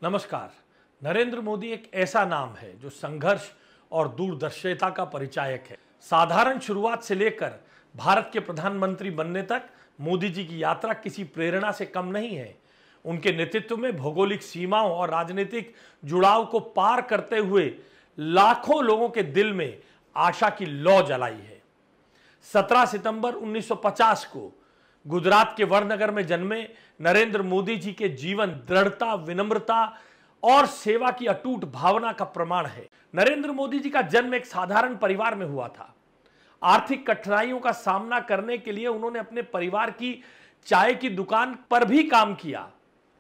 नमस्कार। नरेंद्र मोदी एक ऐसा नाम है जो संघर्ष और दूरदर्शिता का परिचायक है। साधारण शुरुआत से लेकर भारत के प्रधानमंत्री बनने तक मोदी जी की यात्रा किसी प्रेरणा से कम नहीं है। उनके नेतृत्व में भौगोलिक सीमाओं और राजनीतिक जुड़ाव को पार करते हुए लाखों लोगों के दिल में आशा की लौ जलाई है। 17 सितंबर 1950 को गुजरात के वडनगर में जन्मे नरेंद्र मोदी जी के जीवन दृढ़ता, विनम्रता और सेवा की अटूट भावना का प्रमाण है। नरेंद्र मोदी जी का जन्म एक साधारण परिवार में हुआ था। आर्थिक कठिनाइयों का सामना करने के लिए उन्होंने अपने परिवार की चाय की दुकान पर भी काम किया।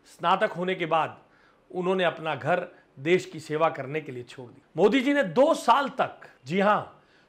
स्नातक होने के बाद उन्होंने अपना घर देश की सेवा करने के लिए छोड़ दिया। मोदी जी ने 2 साल तक, जी हां,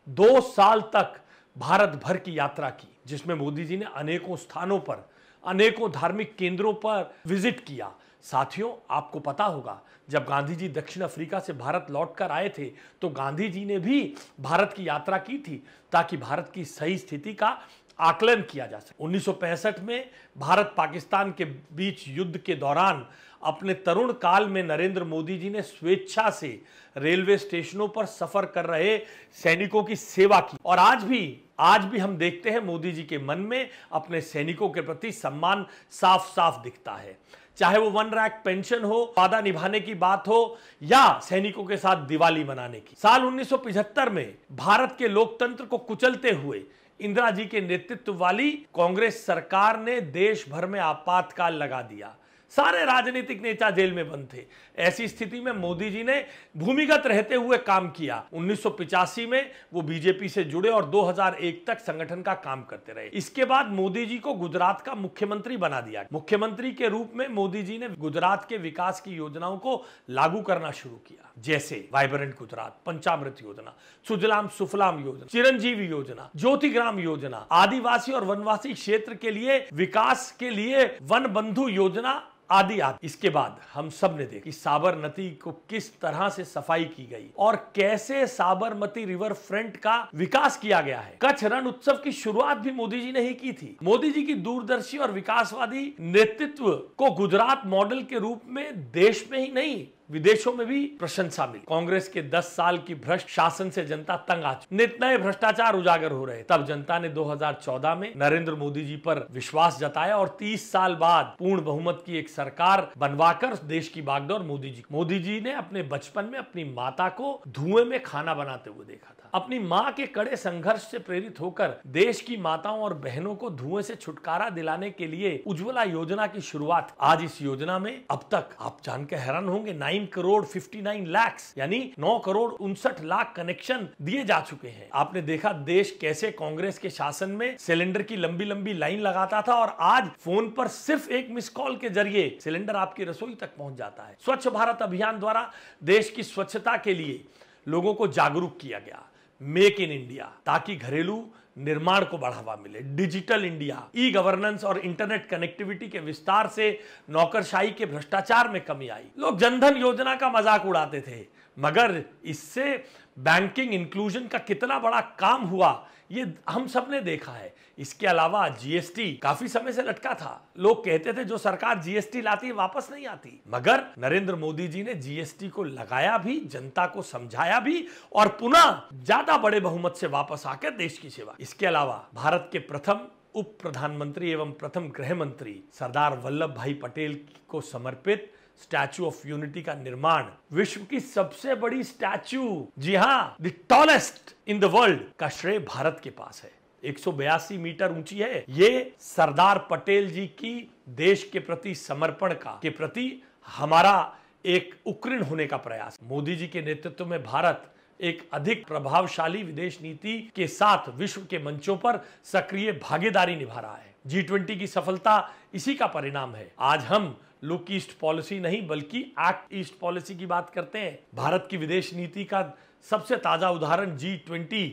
2 साल तक भारत भर की यात्रा की, जिसमें मोदी जी ने अनेकों स्थानों पर, अनेकों धार्मिक केंद्रों पर विजिट किया। साथियों, आपको पता होगा, जब गांधी जी दक्षिण अफ्रीका से भारत लौटकर आए थे तो गांधी जी ने भी भारत की यात्रा की थी ताकि भारत की सही स्थिति का आकलन किया जा सके। 1965 में भारत पाकिस्तान के बीच युद्ध के दौरान अपने तरुण काल में नरेंद्र मोदी जी ने स्वेच्छा से रेलवे स्टेशनों पर सफर कर रहे सैनिकों की सेवा की। और आज भी हम देखते हैं मोदी जी के मन में अपने सैनिकों के प्रति सम्मान साफ साफ दिखता है। चाहे वो 1 रैंक पेंशन हो, वादा निभाने की बात हो, या सैनिकों के साथ दिवाली मनाने की। साल 1975 में भारत के लोकतंत्र को कुचलते हुए इंदिरा जी के नेतृत्व वाली कांग्रेस सरकार ने देश भर में आपातकाल लगा दिया। सारे राजनीतिक नेता जेल में बंद थे। ऐसी स्थिति में मोदी जी ने भूमिगत रहते हुए काम किया। 1985 में वो बीजेपी से जुड़े और 2001 तक संगठन का काम करते रहे। इसके बाद मोदी जी को गुजरात का मुख्यमंत्री बना दिया। मुख्यमंत्री के रूप में मोदी जी ने गुजरात के विकास की योजनाओं को लागू करना शुरू किया, जैसे वाइब्रेंट गुजरात, पंचामृत योजना, सुजलाम सुफलाम योजना, चिरंजीवी योजना, ज्योतिग्राम योजना, आदिवासी और वनवासी क्षेत्र के लिए विकास के लिए वन बंधु योजना आदि। इसके बाद हम सब ने देखा कि साबरमती को किस तरह से सफाई की गई और कैसे साबरमती रिवर फ्रंट का विकास किया गया है। कच्छ रण उत्सव की शुरुआत भी मोदी जी ने ही की थी। मोदी जी की दूरदर्शी और विकासवादी नेतृत्व को गुजरात मॉडल के रूप में देश में ही नहीं, विदेशों में भी प्रशंसा मिली। कांग्रेस के 10 साल की भ्रष्ट शासन से जनता तंग आ चुकी, नित नए भ्रष्टाचार उजागर हो रहे। तब जनता ने 2014 में नरेंद्र मोदी जी पर विश्वास जताया और 30 साल बाद पूर्ण बहुमत की एक सरकार बनवाकर देश की बागडोर मोदी जी ने अपने बचपन में अपनी माता को धुएं में खाना बनाते हुए देखा था। अपनी मां के कड़े संघर्ष से प्रेरित होकर देश की माताओं और बहनों को धुएं से छुटकारा दिलाने के लिए उज्ज्वला योजना की शुरुआत। आज इस योजना में अब तक आप जानकर हैरान होंगे 9 करोड़ 59 लाख यानी 9 करोड़ 59 लाख कनेक्शन दिए जा चुके हैं। आपने देखा देश कैसे कांग्रेस के शासन में सिलेंडर की लंबी लंबी लाइन लगाता था और आज फोन पर सिर्फ एक मिस कॉल के जरिए सिलेंडर आपकी रसोई तक पहुंच जाता है। स्वच्छ भारत अभियान द्वारा देश की स्वच्छता के लिए लोगों को जागरूक किया गया। मेक इन इंडिया, ताकि घरेलू निर्माण को बढ़ावा मिले। डिजिटल इंडिया, ई गवर्नेंस और इंटरनेट कनेक्टिविटी के विस्तार से नौकरशाही के भ्रष्टाचार में कमी आई। लोग जनधन योजना का मजाक उड़ाते थे, मगर इससे बैंकिंग इंक्लूजन का कितना बड़ा काम हुआ ये हम सब ने देखा है। इसके अलावा जीएसटी काफी समय से लटका था। लोग कहते थे जो सरकार जीएसटी लाती है वापस नहीं आती, मगर नरेंद्र मोदी जी ने जीएसटी को लगाया भी, जनता को समझाया भी और पुनः ज्यादा बड़े बहुमत से वापस आकर देश की सेवा। इसके अलावा भारत के प्रथम उप प्रधानमंत्री एवं प्रथम गृह मंत्री सरदार वल्लभ भाई पटेल को समर्पित स्टैच्यू ऑफ यूनिटी का निर्माण, विश्व की सबसे बड़ी स्टैच्यू, जी हां, the tallest in the world, का श्रेय भारत के पास है। 182 मीटर ऊंची है। ये सरदार पटेल जी की देश के प्रति समर्पण का, के प्रति हमारा एक उक्रीण होने का प्रयास। मोदी जी के नेतृत्व में भारत एक अधिक प्रभावशाली विदेश नीति के साथ विश्व के मंचों पर सक्रिय भागीदारी निभा रहा है। G20 की सफलता इसी का परिणाम है। आज हम लुक ईस्ट पॉलिसी नहीं बल्कि एक्ट ईस्ट पॉलिसी की बात करते हैं। भारत की विदेश नीति का सबसे ताजा उदाहरण G20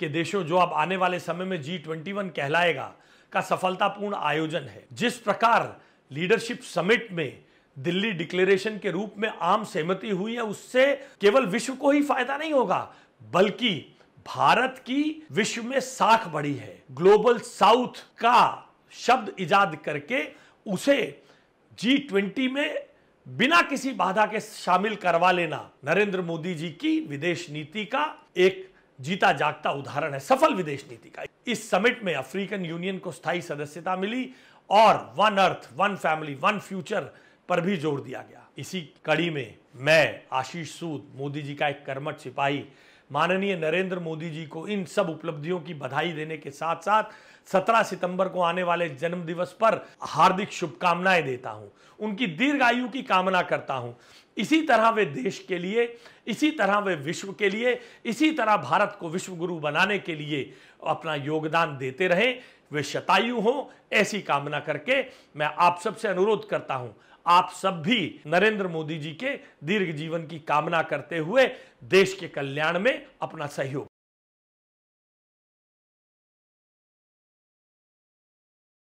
के देशों, जो अब आने वाले समय में G21 कहलाएगा, का सफलतापूर्ण आयोजन है। जिस प्रकार लीडरशिप समिट में दिल्ली डिक्लेरेशन के रूप में आम सहमति हुई है, उससे केवल विश्व को ही फायदा नहीं होगा बल्कि भारत की विश्व में साख बढ़ी है। ग्लोबल साउथ का शब्द इजाद करके उसे G20 में बिना किसी बाधा के शामिल करवा लेना नरेंद्र मोदी जी की विदेश नीति का एक जीता जागता उदाहरण है, सफल विदेश नीति का। इस समिट में अफ्रीकन यूनियन को स्थायी सदस्यता मिली और one earth, one family, one future पर भी जोर दिया गया। इसी कड़ी में मैं आशीष सूद, मोदी जी का एक कर्मठ सिपाही, माननीय नरेंद्र मोदी जी को इन सब उपलब्धियों की बधाई देने के साथ साथ 17 सितंबर को आने वाले जन्म दिवस पर हार्दिक शुभकामनाएं देता हूं, उनकी दीर्घायु की कामना करता हूं। इसी तरह वे देश के लिए, इसी तरह वे विश्व के लिए, इसी तरह भारत को विश्व गुरु बनाने के लिए अपना योगदान देते रहें, वे शतायु हों, ऐसी कामना करके मैं आप सबसे अनुरोध करता हूं, आप सब भी नरेंद्र मोदी जी के दीर्घ जीवन की कामना करते हुए देश के कल्याण में अपना सहयोग